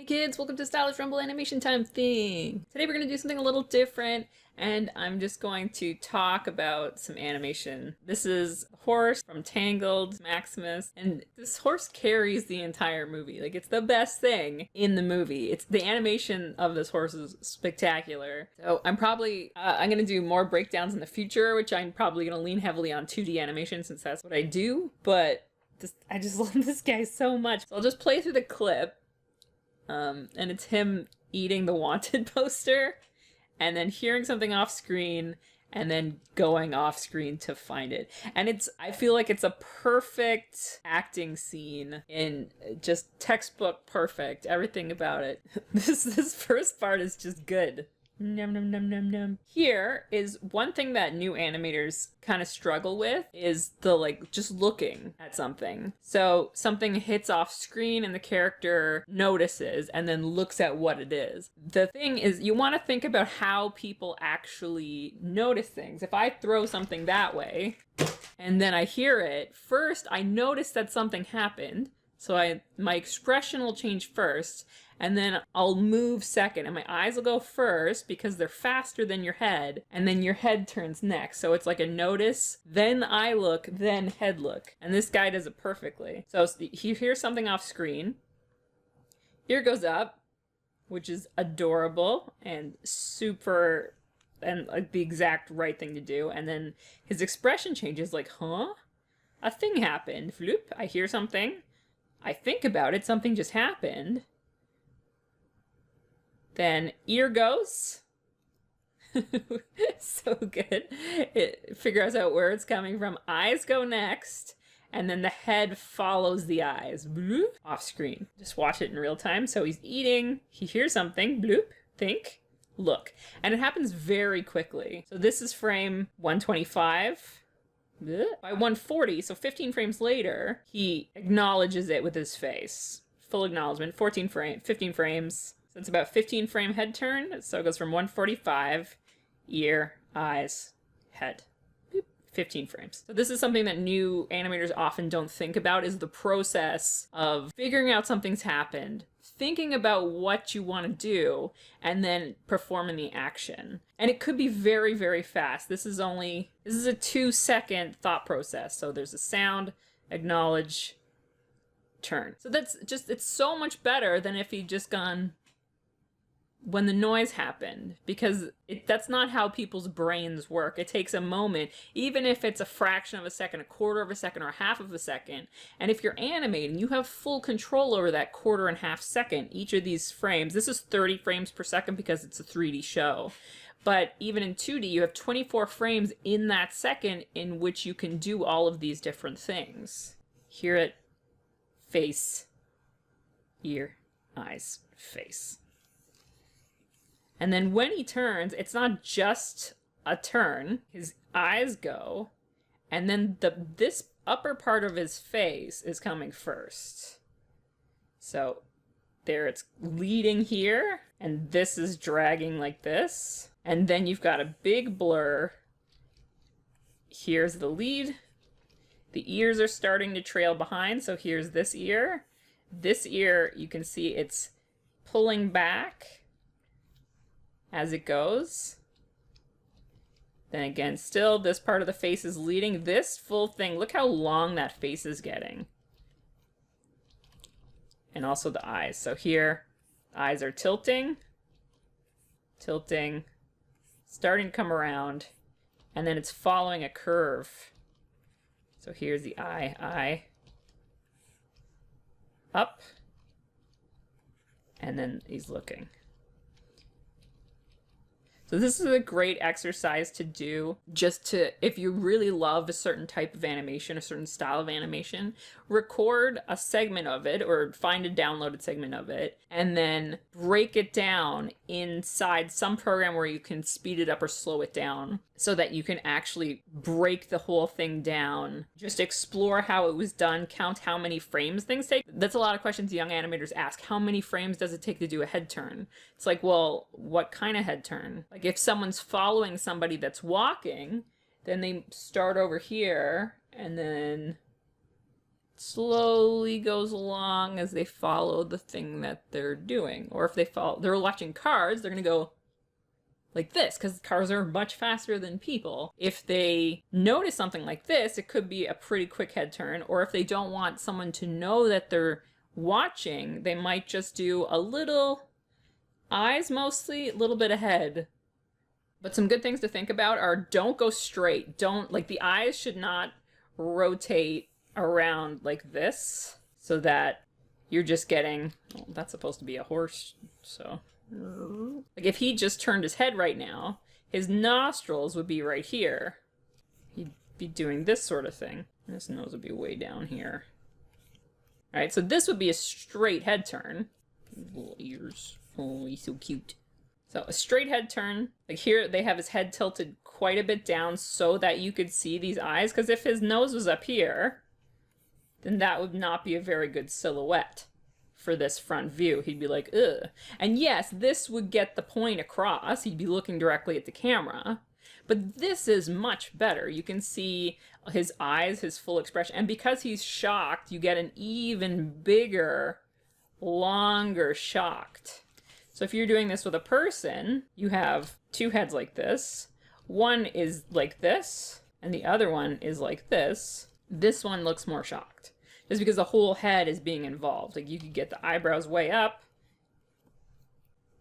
kids, welcome to Stylish Rumble Animation Time thing. Today we're going to do something a little different, and I'm just going to talk about some animation. This is a horse from Tangled, Maximus, and this horse carries the entire movie. Like, it's the best thing in the movie. The animation of this horse is spectacular. So I'm probably, I'm going to do more breakdowns in the future, which I'm probably going to lean heavily on 2D animation since that's what I do, but I just love this guy so much. So I'll just play through the clip. And it's him eating the wanted poster and then hearing something off screen and then going off screen to find it. And I feel like it's a perfect acting scene in just textbook perfect. Everything about it. This first part is just good. Num num num num num. Here is one thing that new animators kind of struggle with is the just looking at something. So something hits off screen and the character notices and then looks at what it is. The thing is, you want to think about how people actually notice things. If I throw something that way and then I hear it, first I notice that something happened. So my expression will change first, and then I'll move second, and my eyes will go first because they're faster than your head, and then your head turns next. So it's like a notice, then eye look, then head look. And this guy does it perfectly. So he hears something off screen, ear goes up, which is adorable and super, and like the exact right thing to do. And then his expression changes, like, huh? A thing happened. Floop, I hear something. I think about it, something just happened. Then ear goes. So good. It figures out where it's coming from. Eyes go next. And then the head follows the eyes. Bloop. Off screen. Just watch it in real time. So he's eating. He hears something. Bloop. Think. Look. And it happens very quickly. So this is frame 125. By 140, so 15 frames later, he acknowledges it with his face. Full acknowledgement, 15 frames. So it's about 15 frame head turn. So it goes from 145, ear, eyes, head. 15 frames. So this is something that new animators often don't think about, is the process of figuring out something's happened, thinking about what you want to do, and then performing the action. And it could be very, very fast. This is a 2-second thought process. So there's a sound, acknowledge, turn. So it's so much better than if he'd just gone when the noise happened, because that's not how people's brains work. It takes a moment, even if it's a fraction of a second, a quarter of a second, or half of a second. And if you're animating, you have full control over that quarter and half second. Each of these frames, this is 30 frames per second because it's a 3D show. But even in 2D, you have 24 frames in that second in which you can do all of these different things. Hear it, face, ear, eyes, face. And then when he turns, it's not just a turn. His eyes go, and then this upper part of his face is coming first. So there it's leading here, and this is dragging like this. And then you've got a big blur. Here's the lead. The ears are starting to trail behind, so here's this ear. This ear, you can see it's pulling back as it goes. Then again, still this part of the face is leading. This full thing, look how long that face is getting. And also the eyes. So here, eyes are tilting, starting to come around, and then it's following a curve. So here's the eye, up, and then he's looking. So this is a great exercise to do if you really love a certain type of animation, a certain style of animation, record a segment of it or find a downloaded segment of it and then break it down inside some program where you can speed it up or slow it down so that you can actually break the whole thing down. Just explore how it was done, count how many frames things take. That's a lot of questions young animators ask. How many frames does it take to do a head turn? It's like, well, what kind of head turn? Like if someone's following somebody that's walking, then they start over here and then slowly goes along as they follow the thing that they're doing. Or if they're watching cars, they're going to go like this, because cars are much faster than people. If they notice something like this, it could be a pretty quick head turn. Or if they don't want someone to know that they're watching, they might just do a little eyes mostly, a little bit ahead. But some good things to think about are don't go straight. The eyes should not rotate around like this so that you're just getting, well, that's supposed to be a horse, so. Like if he just turned his head right now, his nostrils would be right here. He'd be doing this sort of thing. And his nose would be way down here. All right, so this would be a straight head turn. Little ears. Oh, he's so cute. So a straight head turn, like here they have his head tilted quite a bit down so that you could see these eyes, because if his nose was up here, then that would not be a very good silhouette for this front view. He'd be like, ugh. And yes, this would get the point across. He'd be looking directly at the camera. But this is much better. You can see his eyes, his full expression. And because he's shocked, you get an even bigger, longer shocked. So if you're doing this with a person, you have two heads like this. One is like this, and the other one is like this. This one looks more shocked, just because the whole head is being involved. Like you could get the eyebrows way up.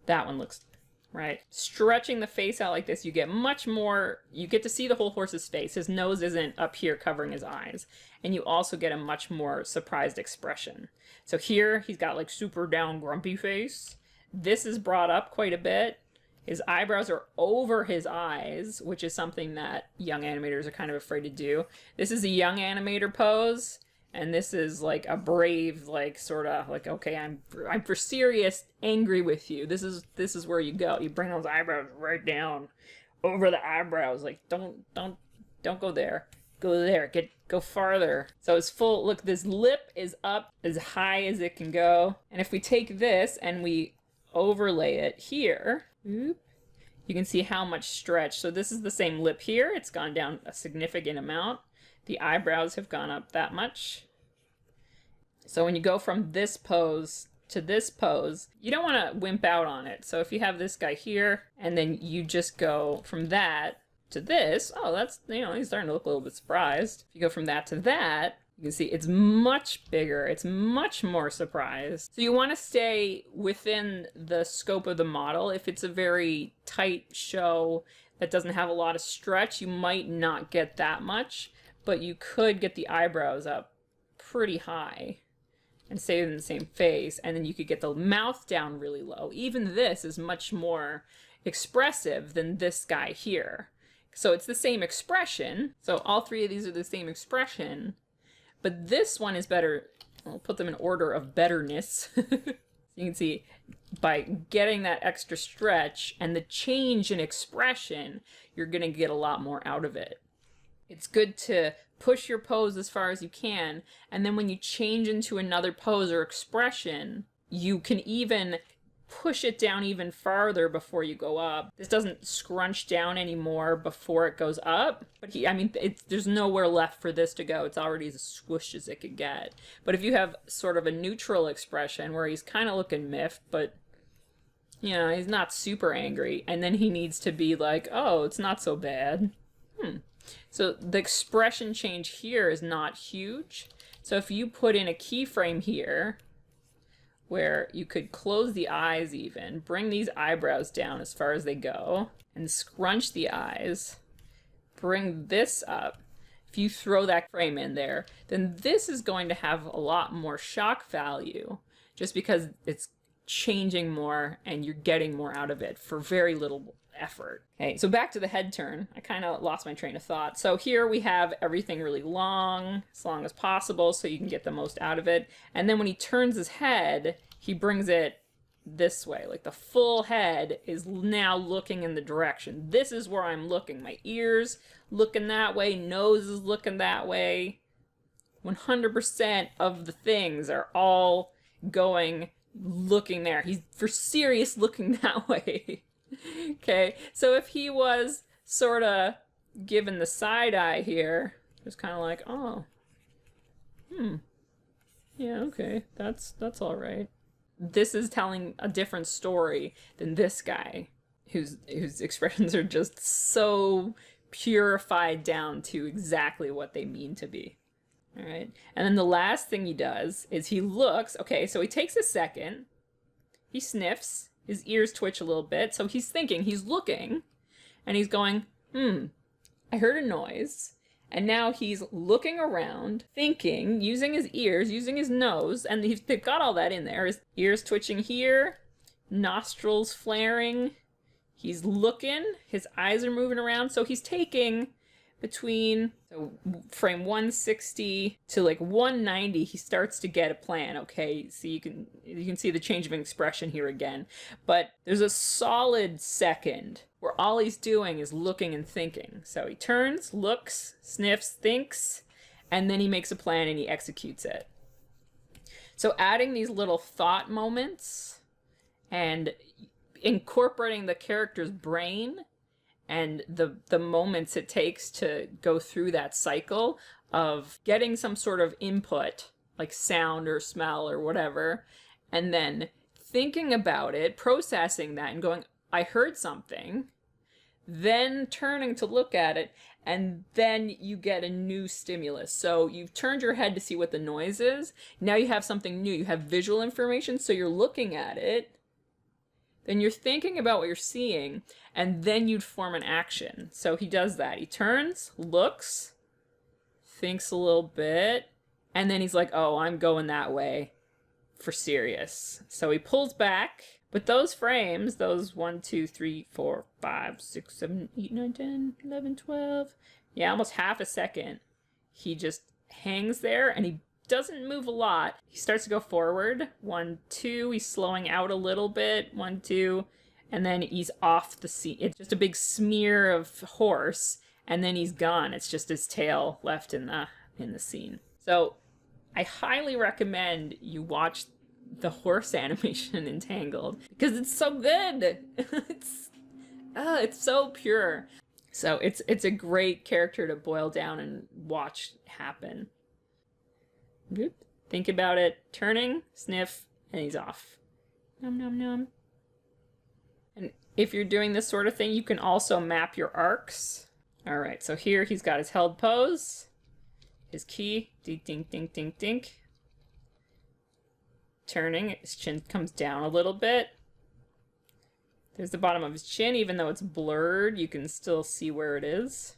That one looks, right? Stretching the face out like this, you get much more, you get to see the whole horse's face. His nose isn't up here covering his eyes. And you also get a much more surprised expression. So here, he's got like super down grumpy face. This is brought up quite a bit. His eyebrows are over his eyes, which is something that young animators are kind of afraid to do. This is a young animator pose, and this is like a brave, like sort of like, okay, I'm for serious angry with you. This is where you go. You bring those eyebrows right down over the eyebrows. Like don't go there. Go there. Go farther. So it's full. Look, this lip is up as high as it can go. And if we take this and we overlay it here, you can see how much stretch. So this is the same lip here. It's gone down a significant amount. The eyebrows have gone up that much. So when you go from this pose to this pose, you don't want to wimp out on it. So if you have this guy here, and then you just go from that to this, oh, that's, he's starting to look a little bit surprised. If you go from that to that, you can see it's much bigger. It's much more surprised. So you want to stay within the scope of the model. If it's a very tight show that doesn't have a lot of stretch, you might not get that much, but you could get the eyebrows up pretty high and stay in the same face, and then you could get the mouth down really low. Even this is much more expressive than this guy here. So it's the same expression. So all three of these are the same expression. But this one is better. I'll put them in order of betterness. So you can see by getting that extra stretch and the change in expression, you're going to get a lot more out of it. It's good to push your pose as far as you can. And then when you change into another pose or expression, you can even push it down even farther before you go up. This doesn't scrunch down anymore before it goes up. But there's nowhere left for this to go. It's already as squished as it could get. But if you have sort of a neutral expression where he's kind of looking miffed, but he's not super angry, and then he needs to be like, oh, it's not so bad. So the expression change here is not huge. So if you put in a keyframe here, where you could close the eyes even, bring these eyebrows down as far as they go, and scrunch the eyes, bring this up. If you throw that frame in there, then this is going to have a lot more shock value, just because it's changing more and you're getting more out of it for very little effort. Okay, so back to the head turn. I kind of lost my train of thought. So here we have everything really long, as long as possible, so you can get the most out of it. And then when he turns his head, he brings it this way. Like the full head is now looking in the direction. This is where I'm looking. My ears looking that way, nose is looking that way. 100% of the things are all going, looking there. He's for serious looking that way. Okay, so if he was sort of given the side eye here, just kind of like, oh, Yeah, okay. That's all right. This is telling a different story than this guy, whose expressions are just so purified down to exactly what they mean to be. All right. And then the last thing he does is he looks, okay, so he takes a second, he sniffs, his ears twitch a little bit, so he's thinking, he's looking, and he's going, I heard a noise. And now he's looking around, thinking, using his ears, using his nose, and they've got all that in there. His ears twitching here, nostrils flaring. He's looking, his eyes are moving around, so he's taking between frame 160 to like 190. He starts to get a plan. Okay, so you can see the change of expression here again, but there's a solid second where all he's doing is looking and thinking. So he turns, looks, sniffs, thinks, and then he makes a plan and he executes it. So adding these little thought moments and incorporating the character's brain and the moments it takes to go through that cycle of getting some sort of input, like sound or smell or whatever, and then thinking about it, processing that, and going, I heard something, then turning to look at it, and then you get a new stimulus. So you've turned your head to see what the noise is. Now you have something new. You have visual information, so you're looking at it. Then you're thinking about what you're seeing, and then you'd form an action. So he does that. He turns, looks, thinks a little bit, and then he's like, oh, I'm going that way for serious. So he pulls back, but those frames, those 1, 2, 3, 4, 5, 6, 7, 8, 9, 10, 11, 12, yeah, almost half a second, he just hangs there, and he doesn't move a lot. He starts to go forward. 1, 2, he's slowing out a little bit. 1, 2, and then he's off the scene. It's just a big smear of horse, and then he's gone. It's just his tail left in the scene. So I highly recommend you watch the horse animation in Tangled because it's so good. It's so pure. So it's a great character to boil down and watch happen. Good. Think about it. Turning, sniff, and he's off. Nom nom nom. And if you're doing this sort of thing, you can also map your arcs. All right, so here he's got his held pose, his key, dink, dink, dink, dink, dink. Turning, his chin comes down a little bit. There's the bottom of his chin, even though it's blurred, you can still see where it is.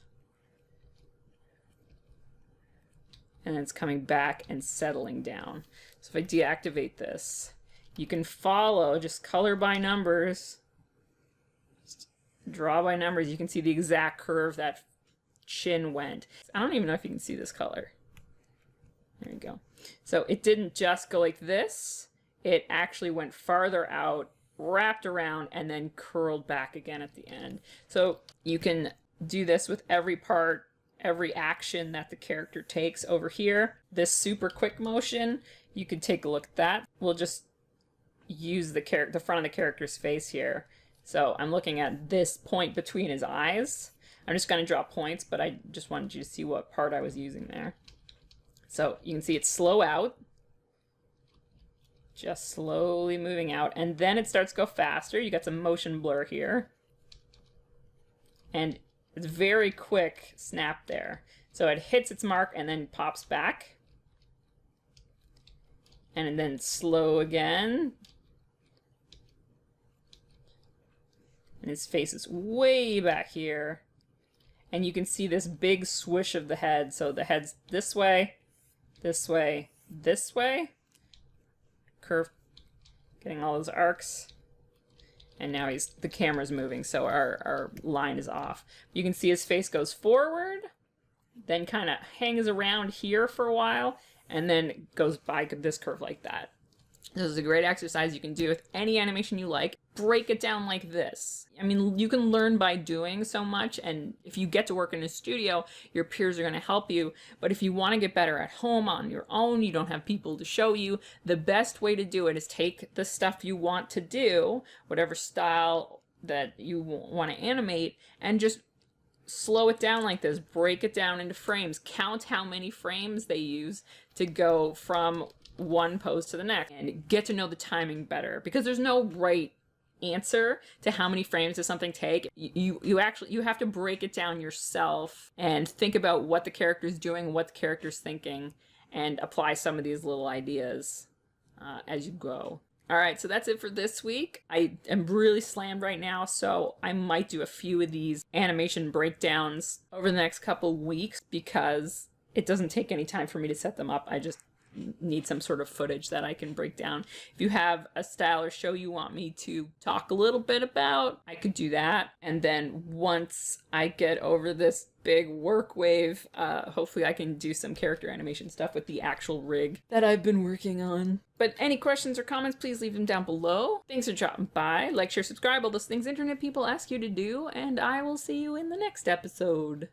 And then it's coming back and settling down. So if I deactivate this, you can follow, just color by numbers, just draw by numbers. You can see the exact curve that chin went. I don't even know if you can see this color. There you go. So it didn't just go like this. It actually went farther out, wrapped around, and then curled back again at the end. So you can do this with every part, every action that the character takes. Over here, this super quick motion, you could take a look at that. We'll just use the front of the character's face here. So I'm looking at this point between his eyes. I'm just going to draw points, but I just wanted you to see what part I was using there. So you can see it slow out, just slowly moving out, and then it starts to go faster. You got some motion blur here. And it's very quick snap there. So it hits its mark and then pops back. And then slow again. And his face is way back here. And you can see this big swish of the head. So the head's this way, this way, this way. Curve, getting all those arcs. And now the camera's moving, so our line is off. You can see his face goes forward, then kind of hangs around here for a while, and then goes by this curve like that. This is a great exercise you can do with any animation you like. Break it down like this. I mean, you can learn by doing so much, and if you get to work in a studio, your peers are going to help you. But if you want to get better at home on your own, you don't have people to show you, the best way to do it is take the stuff you want to do, whatever style that you want to animate, and just slow it down like this. Break it down into frames. Count how many frames they use to go from one pose to the next and get to know the timing better, because there's no right answer to how many frames does something take. You have to break it down yourself and think about what the character's doing, what the character's thinking, and apply some of these little ideas as you go. All right, so that's it for this week. I am really slammed right now, so I might do a few of these animation breakdowns over the next couple weeks because it doesn't take any time for me to set them up. I just need some sort of footage that I can break down. If you have a style or show you want me to talk a little bit about, I could do that. And then once I get over this big work wave, hopefully I can do some character animation stuff with the actual rig that I've been working on. But any questions or comments, please leave them down below. Thanks for dropping by. Like, share, subscribe, all those things internet people ask you to do, and I will see you in the next episode.